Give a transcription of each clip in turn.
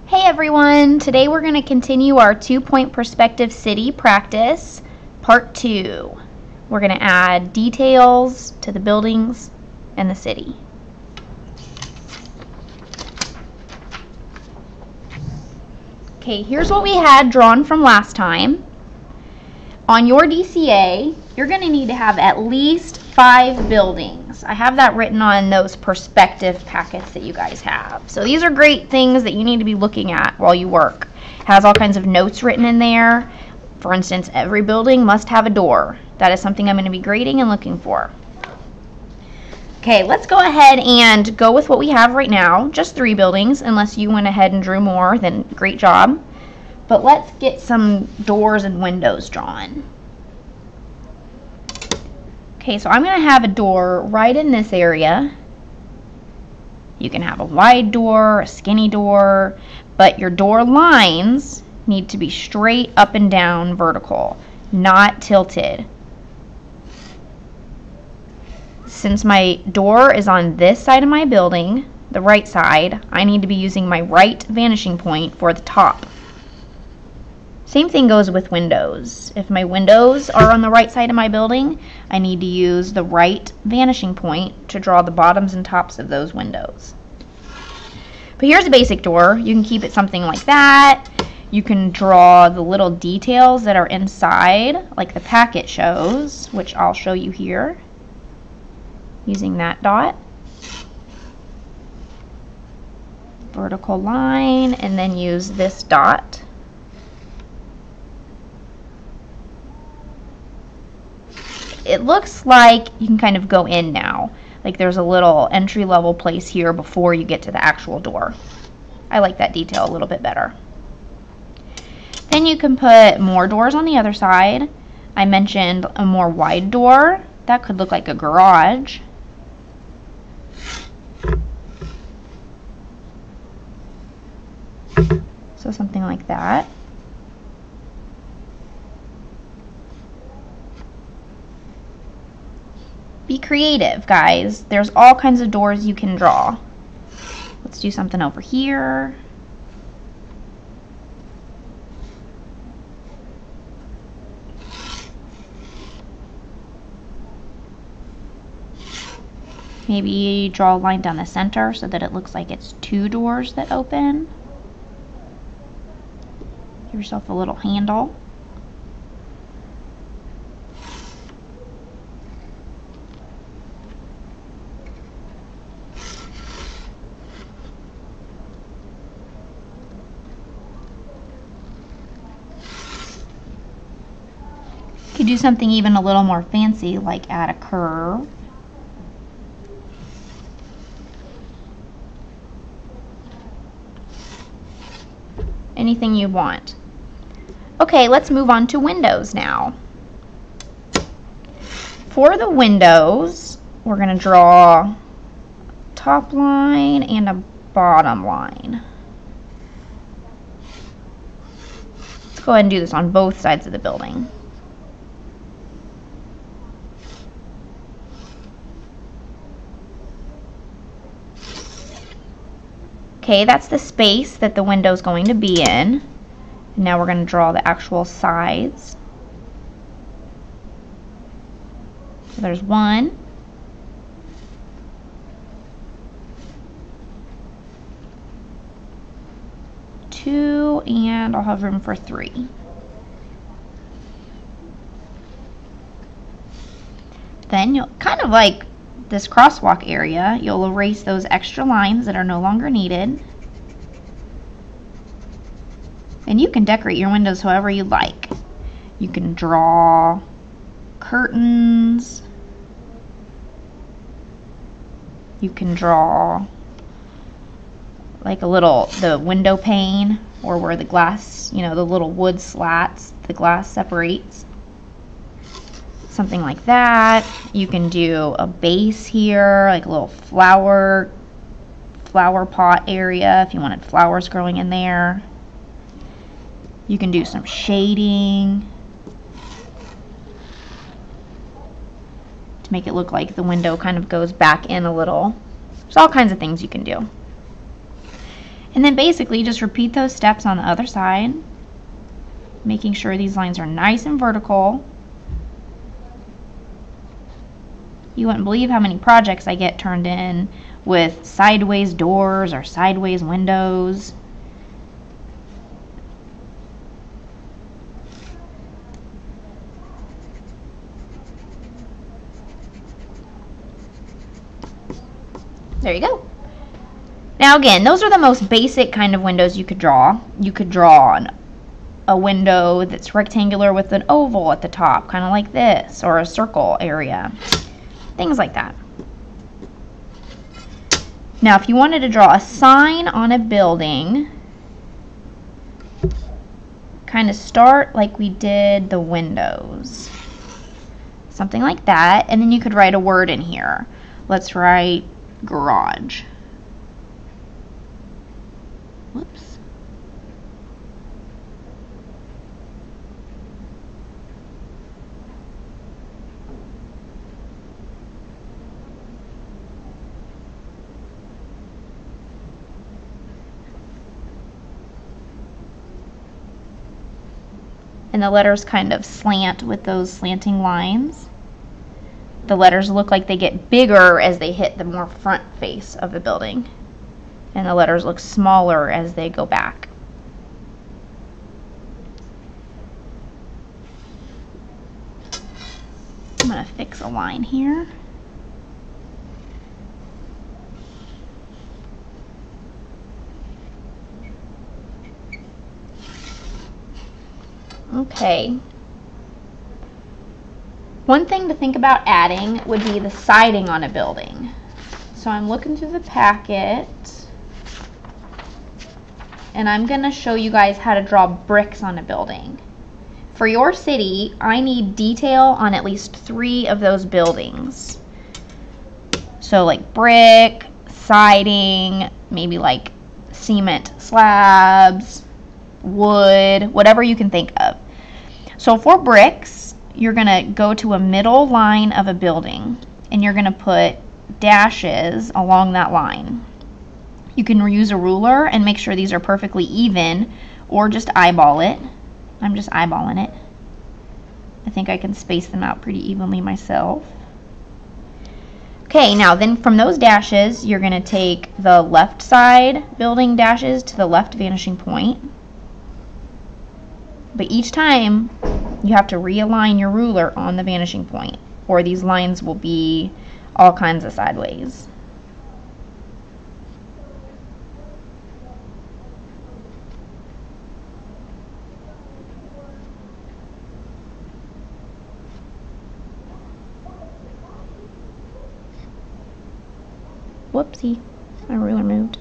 Hey everyone! Today we're going to continue our 2-point perspective city practice, part 2. We're going to add details to the buildings and the city. Okay, here's what we had drawn from last time. On your DCA, you're going to need to have at least 5 buildings. I have that written on those perspective packets that you guys have. So these are great things that you need to be looking at while you work. It has all kinds of notes written in there. For instance, every building must have a door. That is something I'm going to be grading and looking for. Okay, let's go ahead and go with what we have right now. Just 3 buildings, unless you went ahead and drew more, then great job. But let's get some doors and windows drawn. Okay, so I'm going to have a door right in this area. You can have a wide door, a skinny door, but your door lines need to be straight up and down vertical, not tilted. Since my door is on this side of my building, the right side, I need to be using my right vanishing point for the top. Same thing goes with windows. If my windows are on the right side of my building, I need to use the right vanishing point to draw the bottoms and tops of those windows. But here's a basic door. You can keep it something like that. You can draw the little details that are inside, like the packet shows, which I'll show you here using that dot. Vertical line, and then use this dot. It looks like you can kind of go in now. Like there's a little entry-level place here before you get to the actual door. I like that detail a little bit better. Then you can put more doors on the other side. I mentioned a more wide door. That could look like a garage. So something like that. Be creative, guys. There's all kinds of doors you can draw. Let's do something over here. Maybe draw a line down the center so that it looks like it's 2 doors that open. Give yourself a little handle. You could do something even a little more fancy, like add a curve. Anything you want. Okay, let's move on to windows now. For the windows, we're going to draw a top line and a bottom line. Let's go ahead and do this on both sides of the building. Okay, that's the space that the window is going to be in. Now we're going to draw the actual sides. So there's 1, 2, and I'll have room for 3. Then you'll kind of like this crosswalk area, you'll erase those extra lines that are no longer needed. And you can decorate your windows however you like. You can draw curtains. You can draw like the window pane, or where the glass, the little wood slats, the glass separates. Something like that. You can do a base here, like a little flower pot area if you wanted flowers growing in there. You can do some shading to make it look like the window kind of goes back in a little. There's all kinds of things you can do. And then basically just repeat those steps on the other side, making sure these lines are nice and vertical. You wouldn't believe how many projects I get turned in with sideways doors or sideways windows. There you go. Now again, those are the most basic kind of windows you could draw. You could draw a window that's rectangular with an oval at the top, kind of like this, or a circle area. Things like that. Now if you wanted to draw a sign on a building, kind of start like we did the windows. Something like that, and then you could write a word in here. Let's write garage. Whoops. And the letters kind of slant with those slanting lines. The letters look like they get bigger as they hit the more front face of the building. And the letters look smaller as they go back. I'm going to fix a line here. Okay. One thing to think about adding would be the siding on a building. So I'm looking through the packet, and I'm going to show you guys how to draw bricks on a building. For your city, I need detail on at least 3 of those buildings. So like brick, siding, maybe like cement slabs, wood, whatever you can think of. So for bricks, you're going to go to a middle line of a building, and you're going to put dashes along that line. You can use a ruler and make sure these are perfectly even, or just eyeball it. I'm just eyeballing it. I think I can space them out pretty evenly myself. Okay, now then from those dashes, you're going to take the left side building dashes to the left vanishing point. But each time, you have to realign your ruler on the vanishing point, or these lines will be all kinds of sideways. Whoopsie, my ruler moved.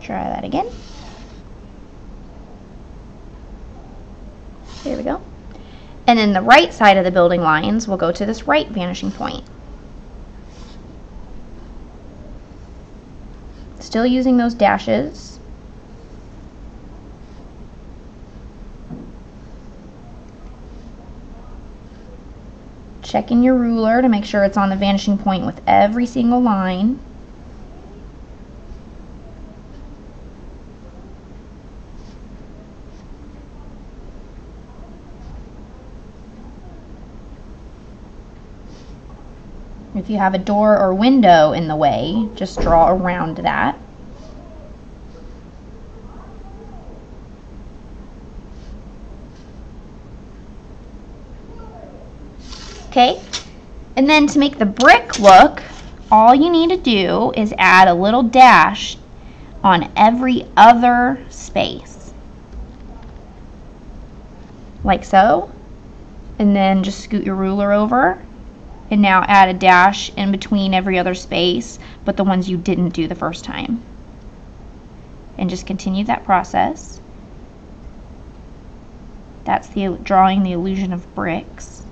Try that again. There we go. And then the right side of the building lines will go to this right vanishing point. Still using those dashes. Checking your ruler to make sure it's on the vanishing point with every single line. If you have a door or window in the way, just draw around that. Okay, and then to make the brick look, all you need to do is add a little dash on every other space. Like so. And then just scoot your ruler over. And now add a dash in between every other space, but the ones you didn't do the first time. And just continue that process. That's drawing the illusion of bricks.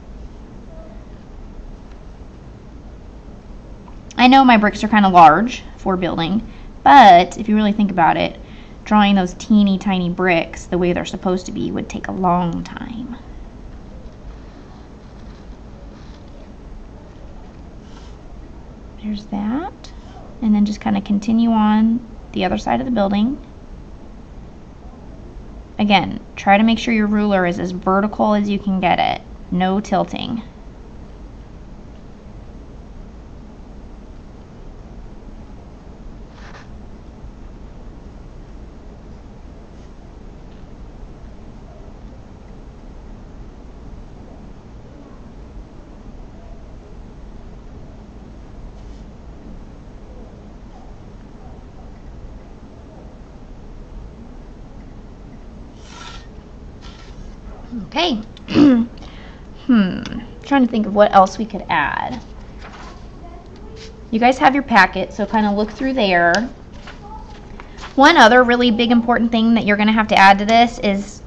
I know my bricks are kind of large for building, but if you really think about it, drawing those teeny tiny bricks the way they're supposed to be would take a long time. There's that. And then just kind of continue on the other side of the building. Again, try to make sure your ruler is as vertical as you can get it. No tilting. Okay. Trying to think of what else we could add. You guys have your packet, so kind of look through there. One other really big important thing that you're going to have to add to this is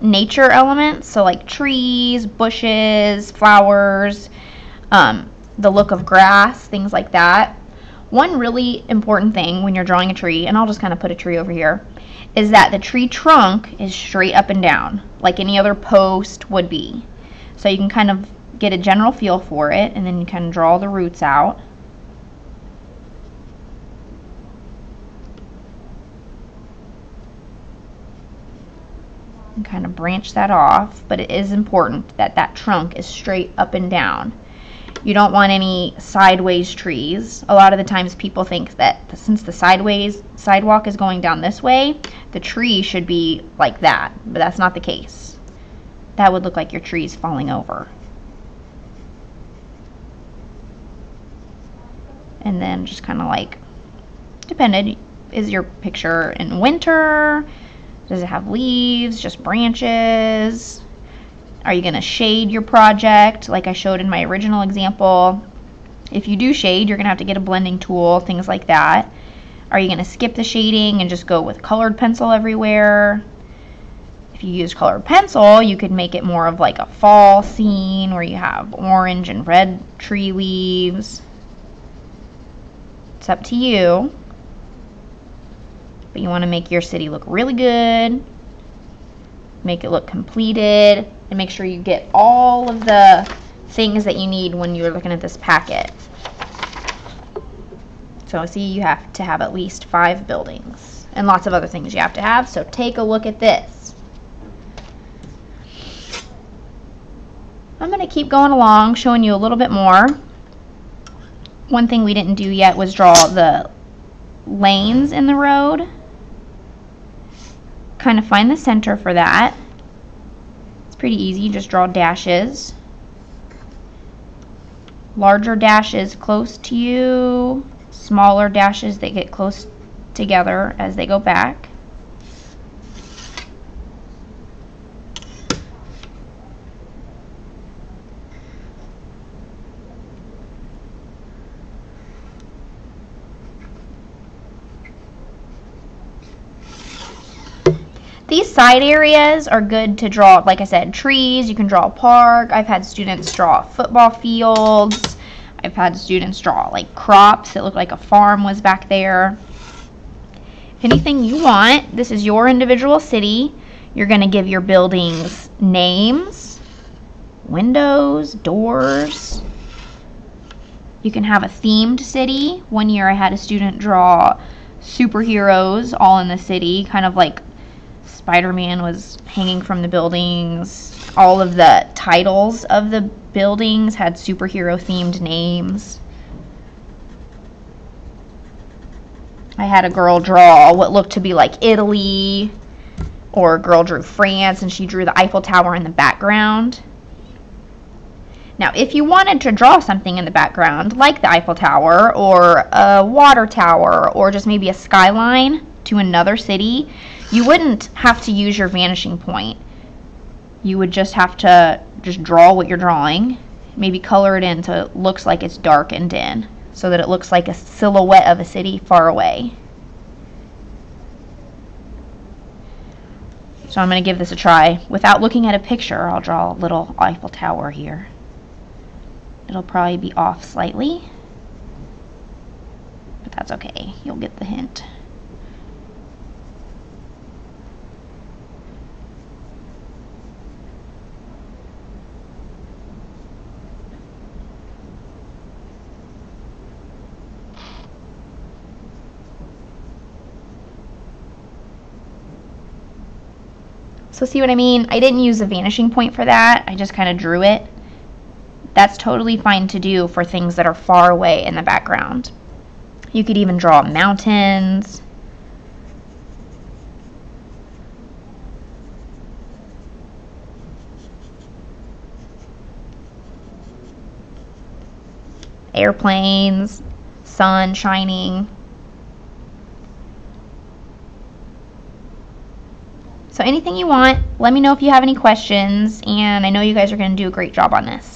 nature elements, so like trees, bushes, flowers, the look of grass, things like that. One really important thing when you're drawing a tree, and I'll just kind of put a tree over here, is that the tree trunk is straight up and down, like any other post would be. So you can kind of get a general feel for it, and then you kind of draw the roots out. And kind of branch that off, but it is important that that trunk is straight up and down. You don't want any sideways trees. A lot of the times people think that since the sidewalk is going down this way, the tree should be like that, but that's not the case. That would look like your tree's falling over. And then just kind of like, depended, is your picture in winter? Does it have leaves, just branches? Are you going to shade your project like I showed in my original example? If you do shade, you're going to have to get a blending tool, things like that. Are you going to skip the shading and just go with colored pencil everywhere? If you use colored pencil, you could make it more of like a fall scene where you have orange and red tree leaves. It's up to you. But you want to make your city look really good. Make it look completed. And make sure you get all of the things that you need when you're looking at this packet. So see, you have to have at least 5 buildings and lots of other things you have to have. So take a look at this. I'm going to keep going along, showing you a little bit more. One thing we didn't do yet was draw the lanes in the road. Kind of find the center for that. Pretty easy, just draw dashes. Larger dashes close to you, smaller dashes that get close together as they go back. These side areas are good to draw, like I said, trees. You can draw a park. I've had students draw football fields. I've had students draw like crops that look like a farm was back there. Anything you want. This is your individual city. You're going to give your buildings names, windows, doors. You can have a themed city. One year I had a student draw superheroes all in the city, kind of like Spider-Man was hanging from the buildings. All of the titles of the buildings had superhero themed names. I had a girl draw what looked to be like Italy, or a girl drew France and she drew the Eiffel Tower in the background. Now, if you wanted to draw something in the background, like the Eiffel Tower, or a water tower, or just maybe a skyline to another city, you wouldn't have to use your vanishing point. You would just have to draw what you're drawing, maybe color it in so it looks like it's darkened in, so that it looks like a silhouette of a city far away. So I'm going to give this a try. Without looking at a picture, I'll draw a little Eiffel Tower here. It'll probably be off slightly, but that's okay. You'll get the hint. So see what I mean? I didn't use a vanishing point for that. I just kind of drew it. That's totally fine to do for things that are far away in the background. You could even draw mountains. Airplanes, sun shining. So anything you want, let me know if you have any questions, and I know you guys are going to do a great job on this.